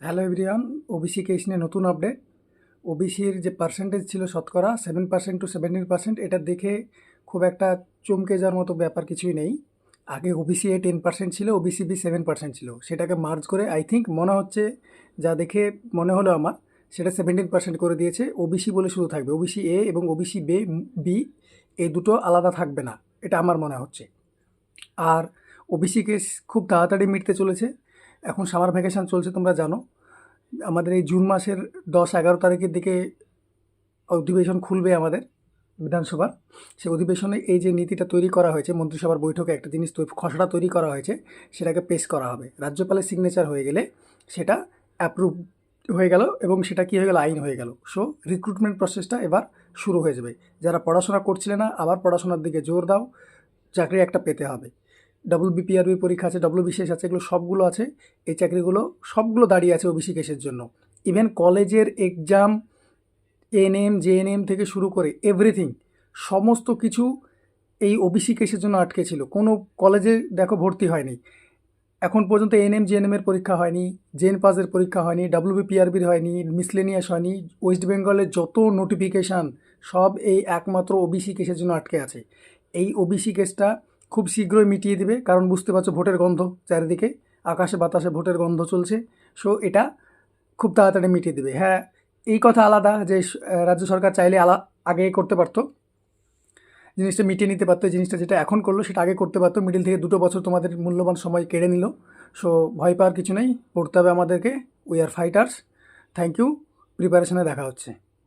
Hello everyone, OBC case নিয়ে নতুন update. ওবিসির যে পার্সেন্টেজ ছিল শতকরা 7% টু 17%, এটা দেখে খুব একটা চমকে যাওয়ার মতো ব্যাপার কিছুই নেই। আগে ওবিসি এ 10% ছিল, ওবিসি বি 7% ছিল, সেটাকে মার্জ করে আই থিঙ্ক মনে হচ্ছে, যা দেখে মনে হলো আমার, সেটা 17% করে দিয়েছে। ওবিসি বলে শুধু থাকবে, ওবিসি এ এবং ওবিসি বি এই দুটো আলাদা থাকবে না, এটা আমার মনে হচ্ছে। আর ওবিসি কেস খুব তাড়াতাড়ি মিটতে চলেছে। এখন সামার ভ্যাকেশন চলছে, তোমরা জানো। আমাদের এই জুন মাসের 10-11 তারিখের দিকে অধিবেশন খুলবে আমাদের বিধানসভার। সেই অধিবেশনে এই যে নীতিটা তৈরি করা হয়েছে, মন্ত্রিসভার বৈঠকে একটা জিনিস খসড়া তৈরি করা হয়েছে, সেটাকে পেশ করা হবে। রাজ্যপালের সিগনেচার হয়ে গেলে সেটা অ্যাপ্রুভ হয়ে গেল এবং সেটা কী হয়ে গেল, আইন হয়ে গেল। সো রিক্রুটমেন্ট প্রসেসটা এবার শুরু হয়ে যাবে। যারা পড়াশোনা করছিলে না, আবার পড়াশোনার দিকে জোর দাও, চাকরি একটা পেতে হবে। বিপিআরবি পরীক্ষা আছে, বিশেষ আছে, এগুলো সবগুলো আছে। এই চাকরিগুলো সবগুলো দাঁড়িয়ে আছে ওবিসি কেসের জন্য। ইভেন কলেজের এক্সাম, এএনএম জেএনএম থেকে শুরু করে এভরিথিং, সমস্ত কিছু এই ওবিসি কেসের জন্য আটকে ছিল। কোনো কলেজে দেখো ভর্তি হয়নি এখন পর্যন্ত। এএনএম জেএনএমের পরীক্ষা হয়নি, জেএন পাসের পরীক্ষা হয়নি, বিপিআরবির হয়নি, মিসলেনিয়াস হয়নি। ওয়েস্ট বেঙ্গলের যত নোটিফিকেশান সব এই একমাত্র ওবিসি কেসের জন্য আটকে আছে। এই ওবিসি কেসটা খুব শীঘ্রই মিটিয়ে দেবে, কারণ বুঝতে পারছো ভোটের গন্ধ চারিদিকে, আকাশে বাতাসে ভোটের গন্ধ চলছে। সো এটা খুব তাড়াতাড়ি মিটিয়ে দেবে। হ্যাঁ, এই কথা আলাদা যে রাজ্য সরকার চাইলে আগে করতে পারতো, জিনিসটা মিটিয়ে নিতে পারতো। এই জিনিসটা যেটা এখন করলো সেটা আগে করতে পারতো। মিডিল থেকে 2 বছর তোমাদের মূল্যবান সময় কেড়ে নিল। সো ভয় পাওয়ার কিছু নেই, পড়তে হবে আমাদেরকে। We are fighters. Thank you. প্রিপারেশনে দেখা হচ্ছে।